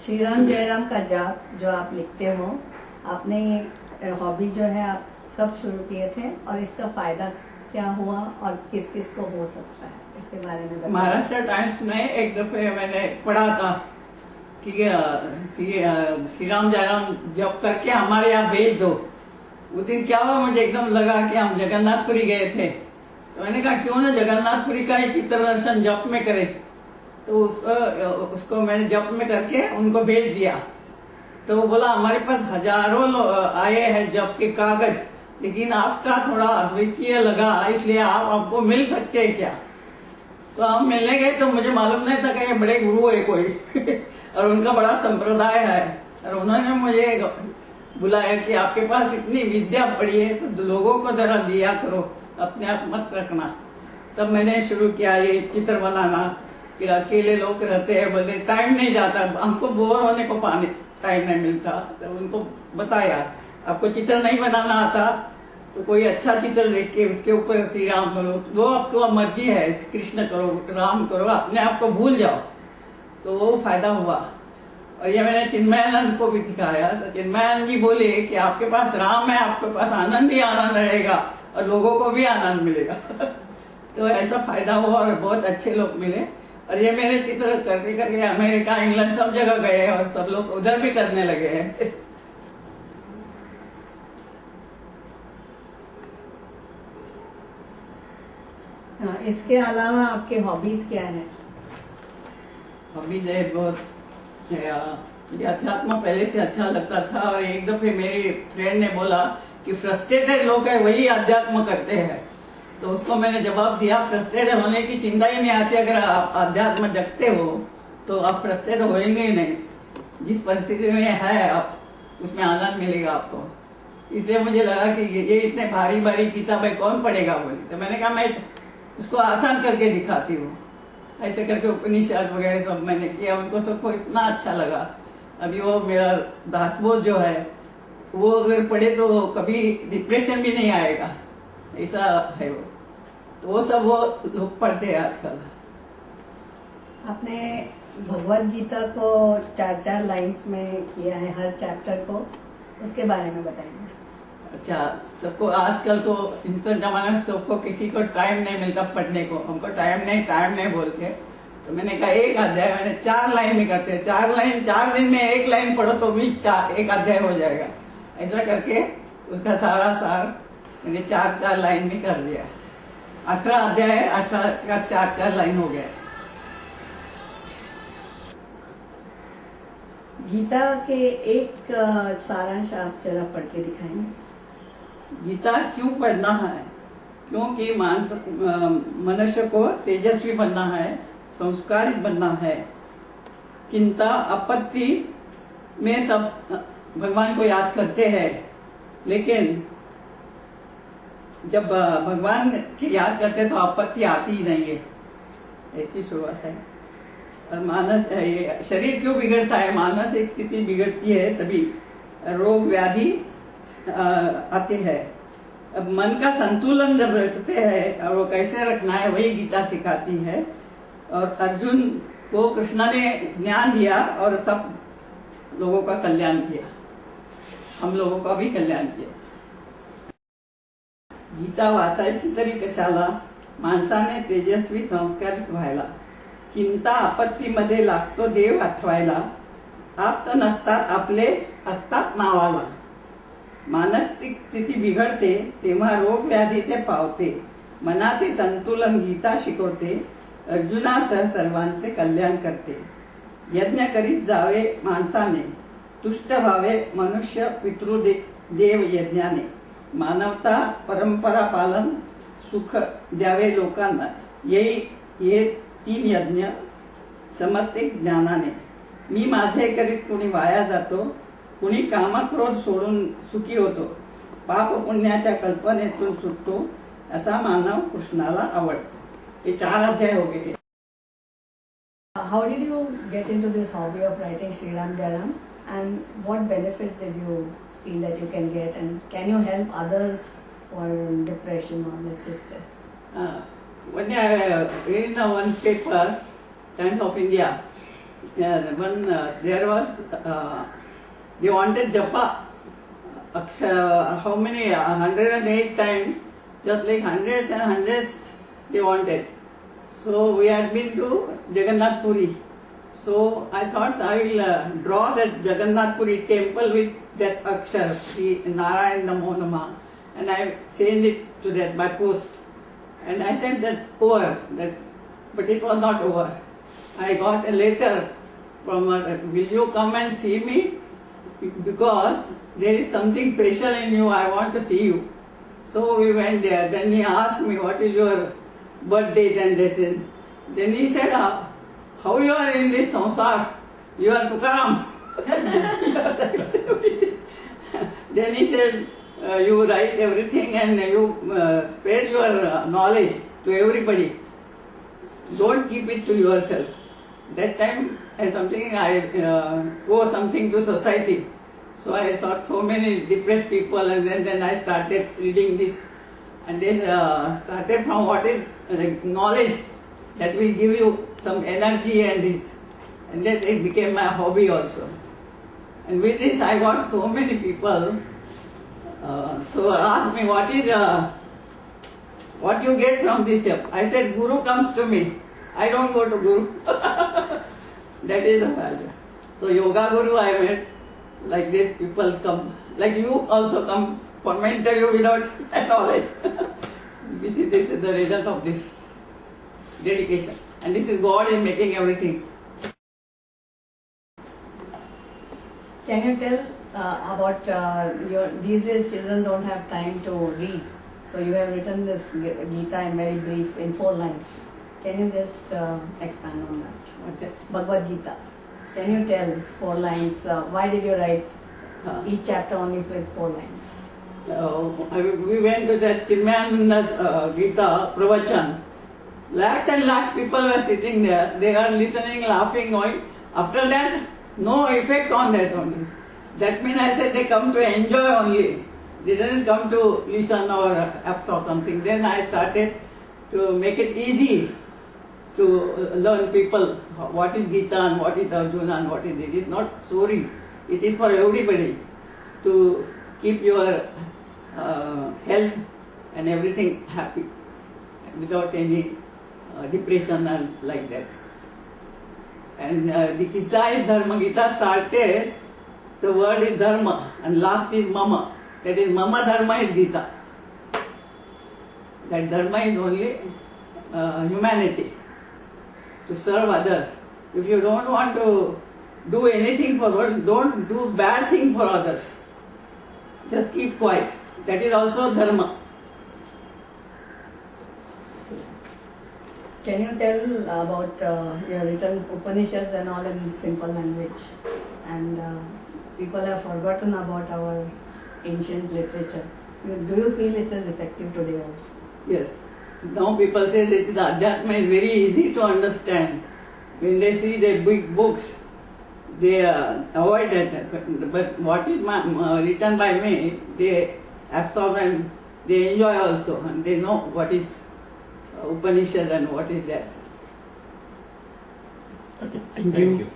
श्री राम जय राम का जाप जो आप लिखते हो, आपने ये हॉबी जो है आप कब शुरू किए थे और इसका फायदा क्या हुआ और किस किस को हो सकता है, इसके बारे में बताइए। महाराष्ट्र टाइम्स में एक दफे मैंने पढ़ा था कि श्री राम जय राम जप करके हमारे यहाँ भेज दो। उस दिन क्या हुआ, मुझे एकदम लगा कि हम जगन्नाथपुरी गए थे, तो मैंने कहा क्यों ना जगन्नाथपुरी का ही चित्र दर्शन जप में करे। तो उसको मैंने जप में करके उनको भेज दिया। तो वो बोला हमारे पास हजारों आए हैं जप के कागज, लेकिन आपका थोड़ा अद्वितीय लगा, इसलिए आपको मिल सकते हैं क्या। तो हम मिलने गए तो मुझे मालूम नहीं था कि ये बड़े गुरु है कोई और उनका बड़ा संप्रदाय है। और उन्होंने मुझे बुलाया कि आपके पास इतनी विद्या पड़ी है तो लोगों को जरा दिया करो, अपने आप मत रखना। तब मैंने शुरू किया ये चित्र बनाना कि अकेले लोग रहते हैं, बोलते टाइम नहीं जाता, हमको बोर होने को टाइम नहीं मिलता। तो उनको बताया आपको चित्र नहीं बनाना आता तो कोई अच्छा चित्र देख के उसके ऊपर श्री राम करो, वो आपको मर्जी है, कृष्ण करो, राम करो, अपने आप को भूल जाओ। तो वो फायदा हुआ। और ये मैंने चिन्मयानंद को भी सिखाया। तो चिन्मयानंद जी बोले कि आपके पास राम है, आपके पास आनंद ही आनंद रहेगा और लोगों को भी आनंद मिलेगा तो ऐसा फायदा हुआ और बहुत अच्छे लोग मिले। और ये मेरे चित्र करते करके अमेरिका, इंग्लैंड सब जगह गए और सब लोग उधर भी करने लगे हैं इसके अलावा आपके हॉबीज क्या है? हॉबीज है बहुत। मुझे अध्यात्म पहले से अच्छा लगता था और एक दफे मेरी फ्रेंड ने बोला कि फ्रस्ट्रेटेड लोग है वही अध्यात्म करते हैं। तो उसको मैंने जवाब दिया, फ्रस्ट्रेटेड होने की चिंता ही नहीं आती। अगर आप अध्यात्म जगते हो तो आप फ्रस्ट्रेट होएंगे ही नहीं। जिस परिस्थिति में है आप उसमें आनंद मिलेगा आपको। इसलिए मुझे लगा कि ये इतने भारी भारी किताबें कौन पढ़ेगा बोली। तो मैंने कहा मैं उसको आसान करके दिखाती हूँ। ऐसे करके उपनिषद वगैरह सब मैंने किया, उनको सबको इतना अच्छा लगा। अभी वो मेरा दासबोध जो है वो अगर पढ़े तो कभी डिप्रेशन भी नहीं आएगा, ऐसा है वो। तो वो सब वो लोग पढ़ते हैं आजकल। आपने भगवत गीता को 4-4 लाइन्स में किया है हर चैप्टर को, उसके बारे में बताएंगे। अच्छा, सबको आजकल तो इंस्टेंट जमाना में सबको किसी को टाइम नहीं मिलता पढ़ने को। हमको टाइम नहीं बोलते। तो मैंने कहा एक अध्याय मैंने 4 लाइन में करते हैं। 4 दिन में 1 लाइन पढ़ो तो भी 1 अध्याय हो जाएगा। ऐसा करके उसका सारा सार मैंने 4-4 लाइन में कर दिया। 18 अध्याय 18 का 4-4 लाइन हो गया। गीता के एक सारांश आप जरा पढ़ के दिखाएंगे। गीता क्यों पढ़ना है? क्योंकि मनुष्य को तेजस्वी बनना है, संस्कारित बनना है। चिंता आपत्ति में सब भगवान को याद करते हैं, लेकिन जब भगवान की याद करते तो आपत्ति आती ही नहीं है। ऐसी शुरुआत है। और मानस ये शरीर क्यों बिगड़ता है? मानसिक स्थिति बिगड़ती है तभी रोग व्याधि आते हैं। अब मन का संतुलन जब रखते हैं और वो कैसे रखना है वही गीता सिखाती है। और अर्जुन को कृष्णा ने ज्ञान दिया और सब लोगों का कल्याण किया, हम लोगों का भी कल्याण किया। गीता वाचायची तरी कशाला, माणसाने तेजस्वी संस्कारित व्हायला। चिंता आपत्तीमध्ये लागतो देव आठवायला, आप तर नसतात आपले असतात नावाला। मानसिक स्थिती बिघडते तेव्हा रोग व्याधी ते पावते, मनाचे संतुलन गीता शिकवते, अर्जुनासह सर्वांचे कल्याण करते। यज्ञ करीत जावे माणसाने, तुष्ट व्हावे मनुष्य पितृदेव यज्ञाने। मानवता परंपरा पालन सुख द्यावे लोकांना, ये 3 यज्ञ समजते ज्ञानाने। मी माझे करीत कुणी वाया जातो, कुणी कामक्रोध सोडून सुखी होतो, पाप पुण्याच्या कल्पनेतून सुटतो, असा मानव कृष्णाला आवडतो। ये 4 अध्याय हो गए। How did you get into this hobby of writing Shri Ram Jai Ram, and what benefits did you feel that you can get, and can you help others for depression or let's say stress? When I read in one paper, Times of India, Yeah, when there was, they wanted japa, how many, 108 times, just like hundreds and hundreds they wanted. So we had been to Jagannath Puri. So I thought I will draw that Jagannath Puri temple with that akshar, the Narayan Namo Nama, and I sent it to that by post. And I said that's over, but it was not over. I got a letter from her, will you come and see me? Because there is something special in you, I want to see you. So we went there. Then he asked me, what is your birth date and that. Then he said, how you are in this samsar? You are Tukaram. Then he said, you write everything and you spread your knowledge to everybody. Don't keep it to yourself. That time I owe something to society. So I saw so many depressed people, and then I started reading this. And then started from what is knowledge that will give you some energy and this. And then it became my hobby also. And with this I got so many people. So asked me, what you get from this job? I said, Guru comes to me. I don't go to Guru. That is the value. So Yoga Guru I met. Like this people come. Like you also come for my interview without knowledge. This is the result of this dedication. And this is God in making everything. Can you tell about these days children don't have time to read. So you have written this Gita in very brief, in 4 lines. Can you just expand on that? Okay. Bhagavad Gita. Can you tell 4 lines? Why did you write each chapter only with 4 lines? We went to that Chinmayananda Gita Pravachan. Lakhs and lakhs people were sitting there. They are listening, laughing, going. After that, no effect on that only. That means I said they come to enjoy only. They didn't come to listen or absorb something. Then I started to make it easy to learn people what is Gita and what is Arjuna and what is it. It is not stories. It is for everybody to keep your health and everything happy without any depression and like that. And the Gita is Dharma. Gita started, the word is Dharma and last is Mama. That is Mama Dharma is Gita. That Dharma is only humanity, to serve others. If you don't want to do anything for others, don't do bad thing for others. Just keep quiet. That is also Dharma. Can you tell about your written Upanishads and all in simple language? And people have forgotten about our ancient literature. Do you feel it is effective today also? Yes. Now people say that the Adhyatma is very easy to understand. When they see the big books, they avoid it. But what is written by me, they absorb and they enjoy also. And they know what is Upanishad and what is that. Okay, thank you.